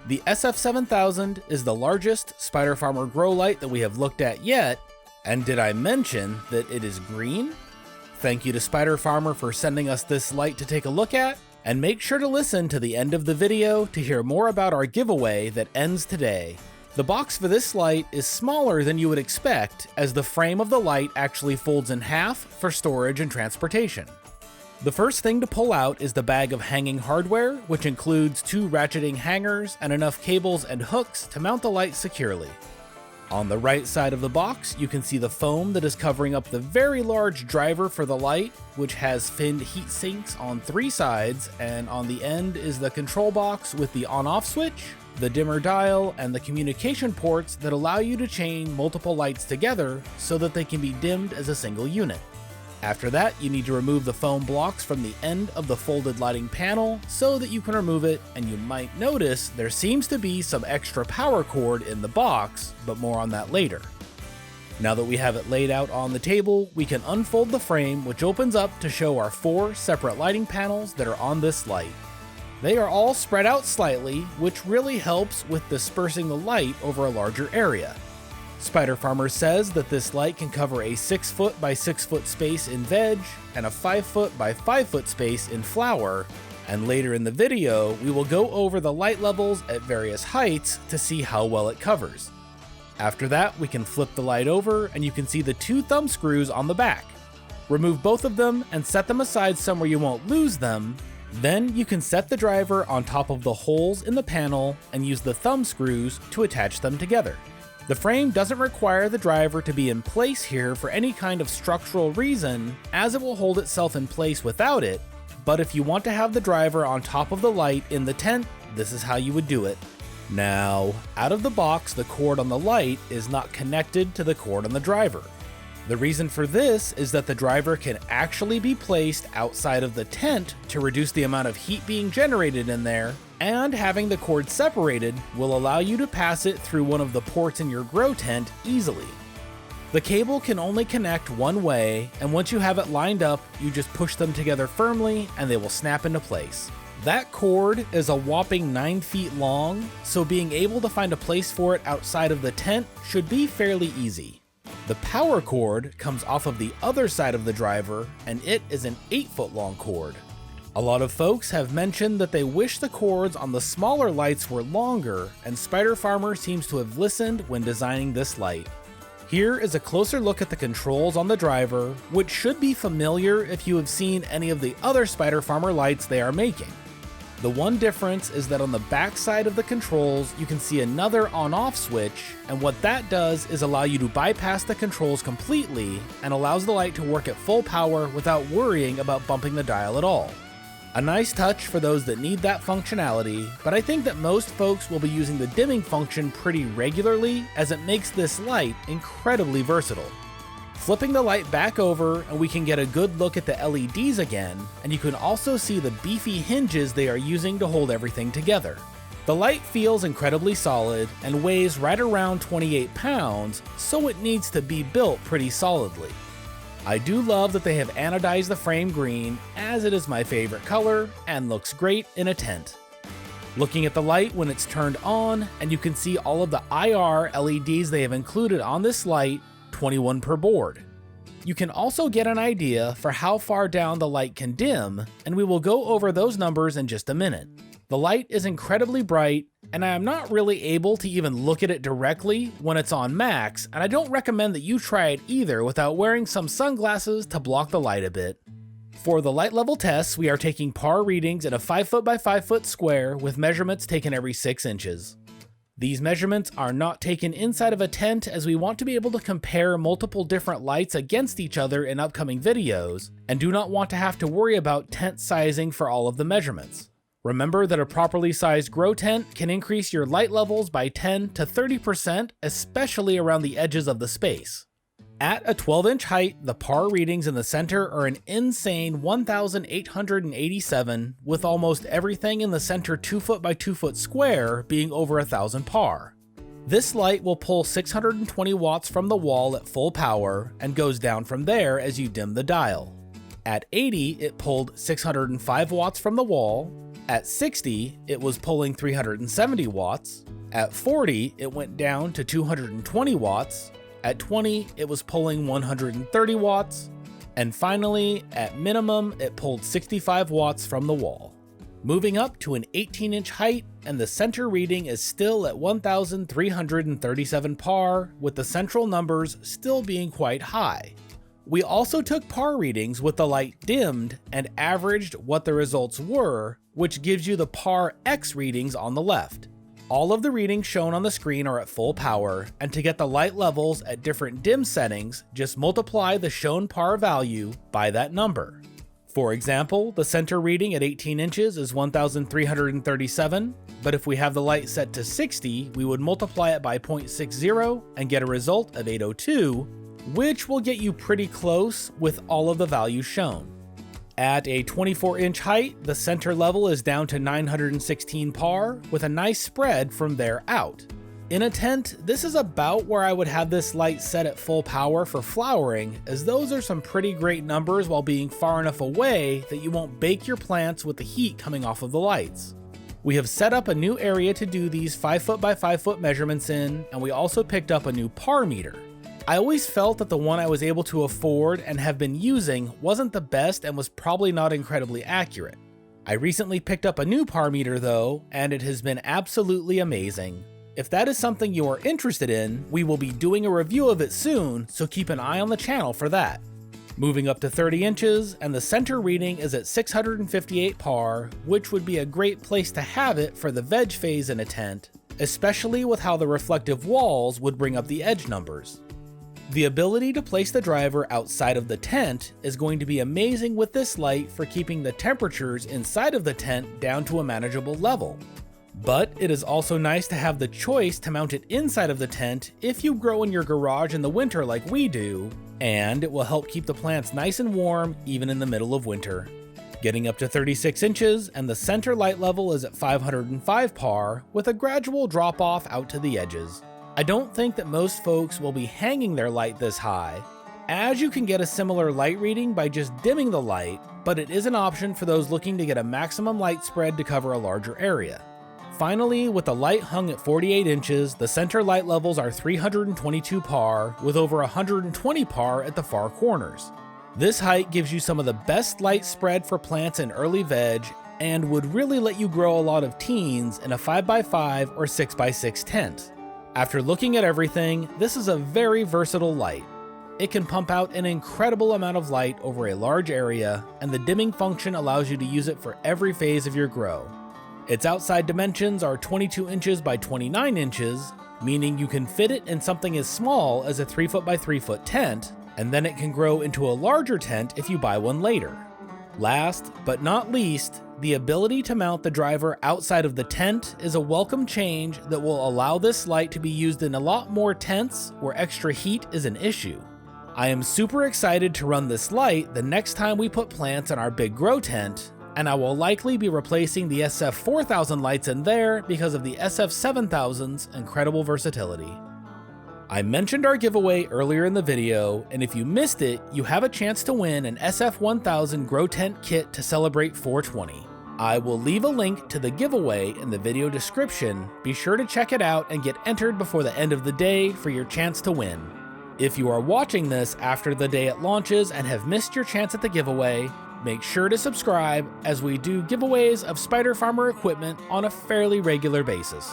The SF-7000 is the largest Spider Farmer grow light that we have looked at yet, and did I mention that it is green? Thank you to Spider Farmer for sending us this light to take a look at, and make sure to listen to the end of the video to hear more about our giveaway that ends today. The box for this light is smaller than you would expect, as the frame of the light actually folds in half for storage and transportation. The first thing to pull out is the bag of hanging hardware, which includes 2 ratcheting hangers and enough cables and hooks to mount the light securely. On the right side of the box, you can see the foam that is covering up the very large driver for the light, which has finned heat sinks on 3 sides, and on the end is the control box with the on-off switch, the dimmer dial, and the communication ports that allow you to chain multiple lights together so that they can be dimmed as a single unit. After that, you need to remove the foam blocks from the end of the folded lighting panel so that you can remove it, and you might notice there seems to be some extra power cord in the box, but more on that later. Now that we have it laid out on the table, we can unfold the frame, which opens up to show our 4 separate lighting panels that are on this light. They are all spread out slightly, which really helps with dispersing the light over a larger area. Spider Farmer says that this light can cover a 6 foot by 6 foot space in veg and a 5 foot by 5 foot space in flower, and later in the video we will go over the light levels at various heights to see how well it covers. After that, we can flip the light over and you can see the 2 thumb screws on the back. Remove both of them and set them aside somewhere you won't lose them. Then you can set the driver on top of the holes in the panel and use the thumb screws to attach them together. The frame doesn't require the driver to be in place here for any kind of structural reason, as it will hold itself in place without it, but if you want to have the driver on top of the light in the tent, this is how you would do it. Now, out of the box, the cord on the light is not connected to the cord on the driver. The reason for this is that the driver can actually be placed outside of the tent to reduce the amount of heat being generated in there, and having the cord separated will allow you to pass it through one of the ports in your grow tent easily. The cable can only connect one way, and once you have it lined up, you just push them together firmly and they will snap into place. That cord is a whopping 9 feet long, so being able to find a place for it outside of the tent should be fairly easy. The power cord comes off of the other side of the driver, and it is an 8 foot long cord. A lot of folks have mentioned that they wish the cords on the smaller lights were longer, and Spider Farmer seems to have listened when designing this light. Here is a closer look at the controls on the driver, which should be familiar if you have seen any of the other Spider Farmer lights they are making. The one difference is that on the back side of the controls you can see another on-off switch, and what that does is allow you to bypass the controls completely and allows the light to work at full power without worrying about bumping the dial at all. A nice touch for those that need that functionality, but I think that most folks will be using the dimming function pretty regularly, as it makes this light incredibly versatile. Flipping the light back over and we can get a good look at the LEDs again, and you can also see the beefy hinges they are using to hold everything together. The light feels incredibly solid and weighs right around 28 pounds, so it needs to be built pretty solidly. I do love that they have anodized the frame green, as it is my favorite color and looks great in a tent. Looking at the light when it's turned on, and you can see all of the IR LEDs they have included on this light, 21 per board. You can also get an idea for how far down the light can dim, and we will go over those numbers in just a minute. The light is incredibly bright, and I am not really able to even look at it directly when it's on max, and I don't recommend that you try it either without wearing some sunglasses to block the light a bit. For the light level tests, we are taking par readings in a 5 foot by 5 foot square with measurements taken every 6 inches. These measurements are not taken inside of a tent, as we want to be able to compare multiple different lights against each other in upcoming videos, and do not want to have to worry about tent sizing for all of the measurements. Remember that a properly sized grow tent can increase your light levels by 10 to 30%, especially around the edges of the space. At a 12-inch height, the par readings in the center are an insane 1,887, with almost everything in the center 2 foot by 2 foot square being over 1,000 par. This light will pull 620 watts from the wall at full power and goes down from there as you dim the dial. At 80, it pulled 605 watts from the wall, At 60, it was pulling 370 watts. At 40, it went down to 220 watts. At 20, it was pulling 130 watts. And finally, at minimum, it pulled 65 watts from the wall. Moving up to an 18-inch height, and the center reading is still at 1,337 par, with the central numbers still being quite high. We also took par readings with the light dimmed and averaged what the results were, which gives you the par X readings on the left. All of the readings shown on the screen are at full power, and to get the light levels at different dim settings, just multiply the shown par value by that number. For example, the center reading at 18 inches is 1,337, but if we have the light set to 60, we would multiply it by 0.60 and get a result of 802, which will get you pretty close with all of the values shown. At a 24-inch height, the center level is down to 916 par, with a nice spread from there out. In a tent, this is about where I would have this light set at full power for flowering, as those are some pretty great numbers while being far enough away that you won't bake your plants with the heat coming off of the lights. We have set up a new area to do these 5 foot by 5 foot measurements in, and we also picked up a new par meter. I always felt that the one I was able to afford and have been using wasn't the best and was probably not incredibly accurate. I recently picked up a new par meter though, and it has been absolutely amazing. If that is something you are interested in, we will be doing a review of it soon, so keep an eye on the channel for that. Moving up to 30 inches, and the center reading is at 658 par, which would be a great place to have it for the veg phase in a tent, especially with how the reflective walls would bring up the edge numbers. The ability to place the driver outside of the tent is going to be amazing with this light for keeping the temperatures inside of the tent down to a manageable level. But it is also nice to have the choice to mount it inside of the tent if you grow in your garage in the winter like we do, and it will help keep the plants nice and warm even in the middle of winter. Getting up to 36 inches, and the center light level is at 505 par, with a gradual drop off out to the edges. I don't think that most folks will be hanging their light this high, as you can get a similar light reading by just dimming the light, but it is an option for those looking to get a maximum light spread to cover a larger area. Finally, with the light hung at 48 inches, the center light levels are 322 par, with over 120 par at the far corners. This height gives you some of the best light spread for plants in early veg, and would really let you grow a lot of teens in a 5x5 or 6x6 tent. After looking at everything, this is a very versatile light. It can pump out an incredible amount of light over a large area, and the dimming function allows you to use it for every phase of your grow. Its outside dimensions are 22 inches by 29 inches, meaning you can fit it in something as small as a 3 foot by 3 foot tent, and then it can grow into a larger tent if you buy one later. Last but not least, the ability to mount the driver outside of the tent is a welcome change that will allow this light to be used in a lot more tents where extra heat is an issue. I am super excited to run this light the next time we put plants in our big grow tent, and I will likely be replacing the SF-4000 lights in there because of the SF-7000's incredible versatility. I mentioned our giveaway earlier in the video, and if you missed it, you have a chance to win an SF-1000 Grow Tent Kit to celebrate 420. I will leave a link to the giveaway in the video description. Be sure to check it out and get entered before the end of the day for your chance to win. If you are watching this after the day it launches and have missed your chance at the giveaway, make sure to subscribe, as we do giveaways of Spider Farmer equipment on a fairly regular basis.